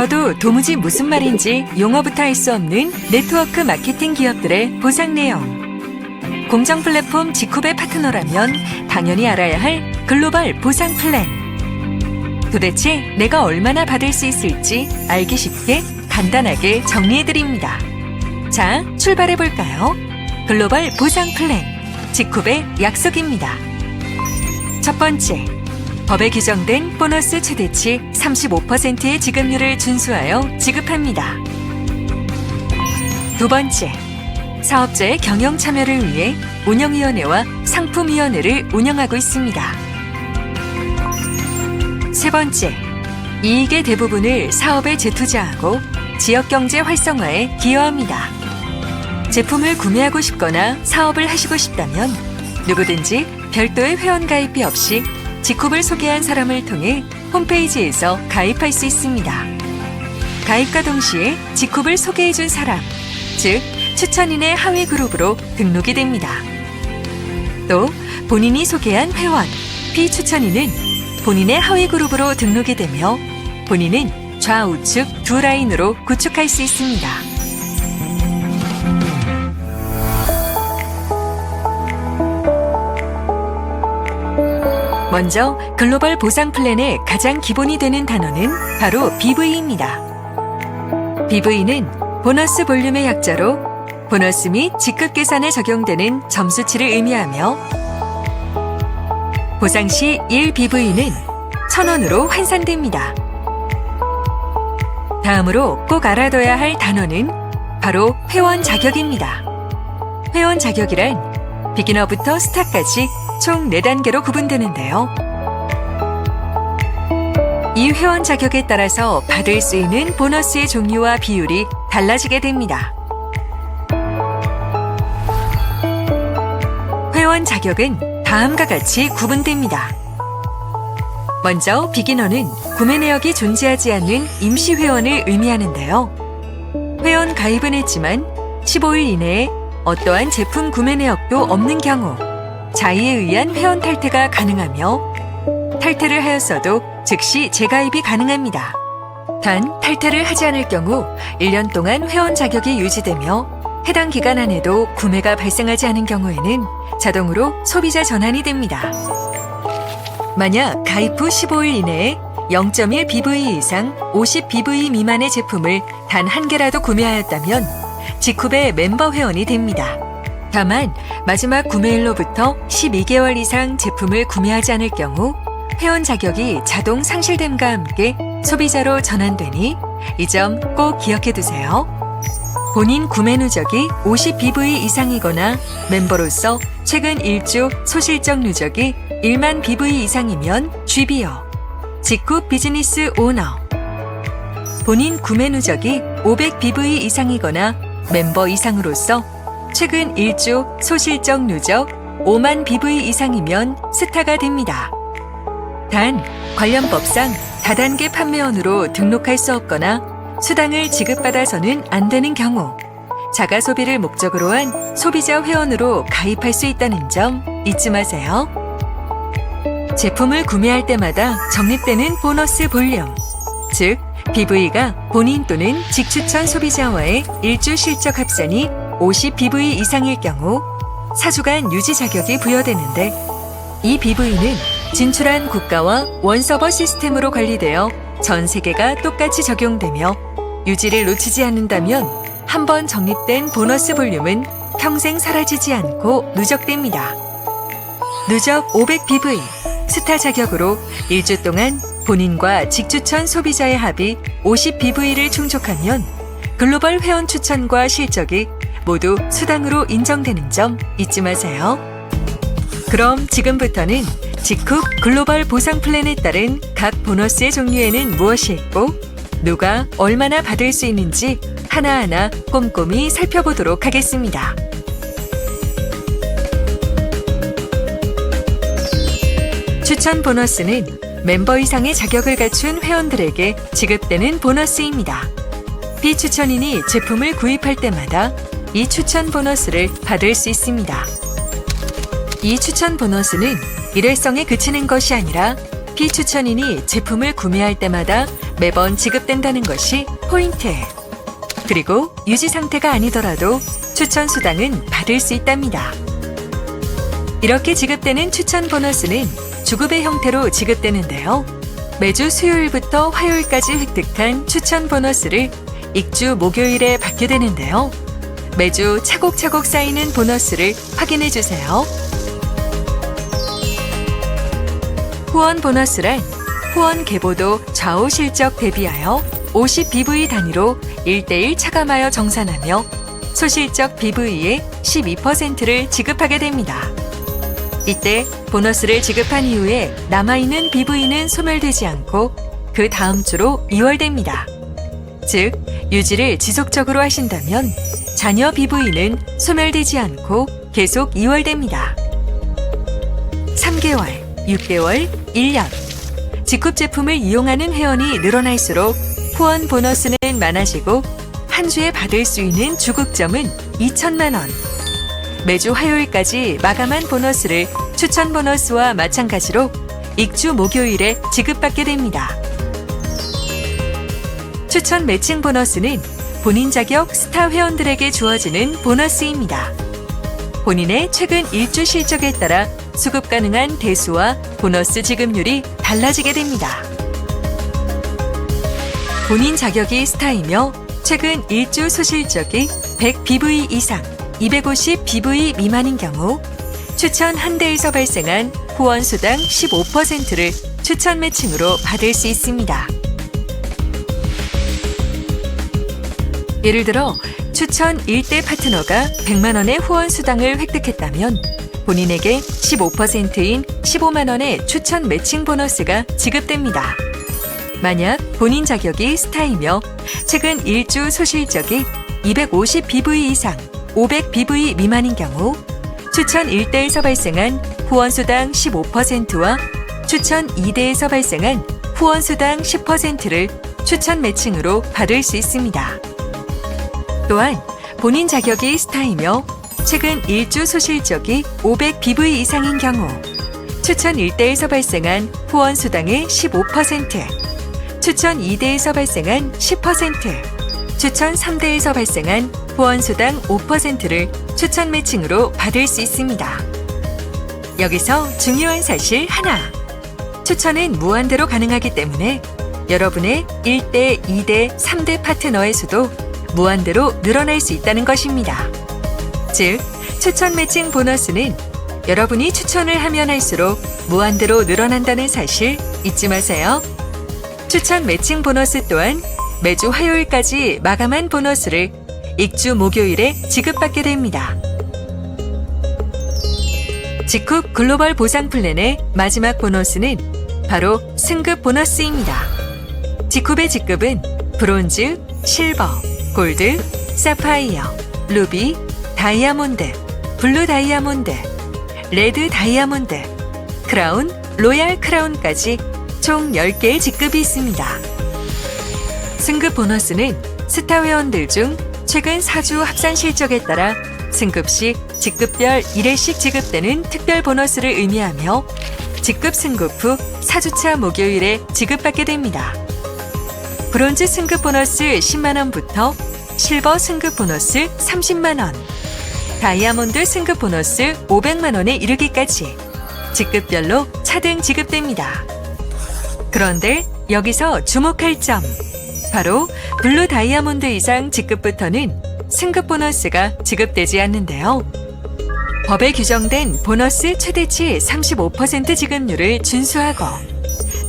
들어도 도무지 무슨 말인지 용어부터 알 수 없는 네트워크 마케팅 기업들의 보상 내용. 공정 플랫폼 지쿱의 파트너라면 당연히 알아야 할 글로벌 보상 플랜. 도대체 내가 얼마나 받을 수 있을지 알기 쉽게 간단하게 정리해드립니다. 자, 출발해볼까요? 글로벌 보상 플랜, 지쿱의 약속입니다. 첫 번째, 법에 규정된 보너스 최대치 35%의 지급률을 준수하여 지급합니다. 두 번째, 사업자의 경영 참여를 위해 운영위원회와 상품위원회를 운영하고 있습니다. 세 번째, 이익의 대부분을 사업에 재투자하고 지역경제 활성화에 기여합니다. 제품을 구매하고 싶거나 사업을 하시고 싶다면 누구든지 별도의 회원 가입비 없이 지쿱을 소개한 사람을 통해 홈페이지에서 가입할 수 있습니다. 가입과 동시에 지쿱을 소개해준 사람, 즉 추천인의 하위 그룹으로 등록이 됩니다. 또 본인이 소개한 회원, 비추천인은 본인의 하위 그룹으로 등록이 되며 본인은 좌우측 두 라인으로 구축할 수 있습니다. 먼저 글로벌 보상 플랜의 가장 기본이 되는 단어는 바로 BV입니다. BV는 보너스 볼륨의 약자로 보너스 및 직급 계산에 적용되는 점수치를 의미하며 보상 시 1BV는 1,000원으로 환산됩니다. 다음으로 꼭 알아둬야 할 단어는 바로 회원 자격입니다. 회원 자격이란 비기너부터 스타까지 총 4단계로 구분되는데요. 이 회원 자격에 따라서 받을 수 있는 보너스의 종류와 비율이 달라지게 됩니다. 회원 자격은 다음과 같이 구분됩니다. 먼저 비기너는 구매 내역이 존재하지 않는 임시 회원을 의미하는데요. 회원 가입은 했지만 15일 이내에 어떠한 제품 구매 내역도 없는 경우 자의에 의한 회원 탈퇴가 가능하며 탈퇴를 하였어도 즉시 재가입이 가능합니다. 단 탈퇴를 하지 않을 경우 1년 동안 회원 자격이 유지되며 해당 기간 안에도 구매가 발생하지 않은 경우에는 자동으로 소비자 전환이 됩니다. 만약 가입 후 15일 이내에 0.1BV 이상 50BV 미만의 제품을 단 한 개라도 구매하였다면 지쿱의 멤버 회원이 됩니다. 다만 마지막 구매일로부터 12개월 이상 제품을 구매하지 않을 경우 회원 자격이 자동 상실됨과 함께 소비자로 전환되니 이 점 꼭 기억해 두세요. 본인 구매 누적이 50BV 이상이거나 멤버로서 최근 1주 소실적 누적이 1만 BV 이상이면 GBO, 지쿱 비즈니스 오너. 본인 구매 누적이 500BV 이상이거나 멤버 이상으로서 최근 1주 소실적 누적 5만 BV 이상이면 스타가 됩니다. 단, 관련 법상 다단계 판매원으로 등록할 수 없거나 수당을 지급받아서는 안 되는 경우 자가 소비를 목적으로 한 소비자 회원으로 가입할 수 있다는 점 잊지 마세요. 제품을 구매할 때마다 적립되는 보너스 볼륨, 즉 BV가 본인 또는 직추천 소비자와의 일주 실적 합산이 50BV 이상일 경우 4주간 유지 자격이 부여되는데 이 BV는 진출한 국가와 원서버 시스템으로 관리되어 전 세계가 똑같이 적용되며 유지를 놓치지 않는다면 한번 적립된 보너스 볼륨은 평생 사라지지 않고 누적됩니다. 누적 500BV, 스타 자격으로 일주 동안 본인과 직추천 소비자의 합이 50BV를 충족하면 글로벌 회원 추천과 실적이 모두 수당으로 인정되는 점 잊지 마세요. 그럼 지금부터는 지쿱 글로벌 보상 플랜에 따른 각 보너스의 종류에는 무엇이 있고 누가 얼마나 받을 수 있는지 하나하나 꼼꼼히 살펴보도록 하겠습니다. 추천 보너스는 멤버 이상의 자격을 갖춘 회원들에게 지급되는 보너스입니다. 비추천인이 제품을 구입할 때마다 이 추천 보너스를 받을 수 있습니다. 이 추천 보너스는 일회성에 그치는 것이 아니라 VIP 추천인이 제품을 구매할 때마다 매번 지급된다는 것이 포인트. 그리고 유지 상태가 아니더라도 추천 수당은 받을 수 있답니다. 이렇게 지급되는 추천 보너스는 주급의 형태로 지급되는데요. 매주 수요일부터 화요일까지 획득한 추천 보너스를 익주 목요일에 받게 되는데요. 매주 차곡차곡 쌓이는 보너스를 확인해 주세요. 후원 보너스란 후원 계보도 좌우 실적 대비하여 50BV 단위로 1:1 차감하여 정산하며 소실적 BV의 12%를 지급하게 됩니다. 이때 보너스를 지급한 이후에 남아있는 BV는 소멸되지 않고 그 다음 주로 이월됩니다. 즉, 유지를 지속적으로 하신다면 잔여 BV는 소멸되지 않고 계속 이월됩니다. 3개월, 6개월, 1년. 직급 제품을 이용하는 회원이 늘어날수록 후원 보너스는 많아지고 한 주에 받을 수 있는 주급점은 2천만 원. 매주 화요일까지 마감한 보너스를 추천 보너스와 마찬가지로 익주 목요일에 지급받게 됩니다. 추천 매칭 보너스는 본인 자격 스타 회원들에게 주어지는 보너스입니다. 본인의 최근 일주 실적에 따라 수급 가능한 대수와 보너스 지급률이 달라지게 됩니다. 본인 자격이 스타이며 최근 일주 소실적이 100BV 이상, 250BV 미만인 경우 추천 한 대에서 발생한 후원 수당 15%를 추천 매칭으로 받을 수 있습니다. 예를 들어 추천 1대 파트너가 100만 원의 후원 수당을 획득했다면 본인에게 15%인 15만 원의 추천 매칭 보너스가 지급됩니다. 만약 본인 자격이 스타이며 최근 일주 소실적이 250BV 이상, 500BV 미만인 경우 추천 1대에서 발생한 후원수당 15%와 추천 2대에서 발생한 후원수당 10%를 추천 매칭으로 받을 수 있습니다. 또한 본인 자격이 스타이며 최근 일주 소실적이 500BV 이상인 경우 추천 1대에서 발생한 후원수당의 15%, 추천 2대에서 발생한 10%, 추천 3대에서 발생한 후원수당 5%를 추천 매칭으로 받을 수 있습니다. 여기서 중요한 사실 하나. 추천은 무한대로 가능하기 때문에 여러분의 1대, 2대, 3대 파트너의 수도 무한대로 늘어날 수 있다는 것입니다. 즉, 추천 매칭 보너스는 여러분이 추천을 하면 할수록 무한대로 늘어난다는 사실 잊지 마세요. 추천 매칭 보너스 또한 매주 화요일까지 마감한 보너스를 익주 목요일에 지급받게 됩니다. 직급 글로벌 보상 플랜의 마지막 보너스는 바로 승급 보너스입니다. 직급의 직급은 브론즈, 실버, 골드, 사파이어, 루비, 다이아몬드, 블루 다이아몬드, 레드 다이아몬드, 크라운, 로얄 크라운까지 총 10개의 직급이 있습니다. 승급 보너스는 스타 회원들 중 최근 4주 합산 실적에 따라 승급 시 직급별 1회씩 지급되는 특별 보너스를 의미하며 직급 승급 후 4주차 목요일에 지급받게 됩니다. 브론즈 승급 보너스 10만 원부터 실버 승급 보너스 30만 원, 다이아몬드 승급 보너스 500만 원에 이르기까지 직급별로 차등 지급됩니다. 그런데 여기서 주목할 점, 바로 블루 다이아몬드 이상 직급부터는 승급 보너스가 지급되지 않는데요. 법에 규정된 보너스 최대치 35% 지급률을 준수하고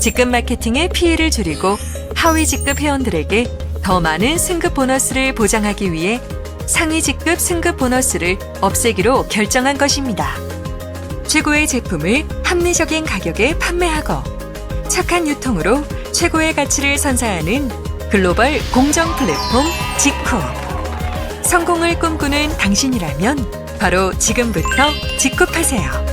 직급 마케팅의 피해를 줄이고 하위 직급 회원들에게 더 많은 승급 보너스를 보장하기 위해 상위 직급 승급 보너스를 없애기로 결정한 것입니다. 최고의 제품을 합리적인 가격에 판매하고 착한 유통으로 최고의 가치를 선사하는 글로벌 공정 플랫폼 직후. 성공을 꿈꾸는 당신이라면 바로 지금부터 직급하세요.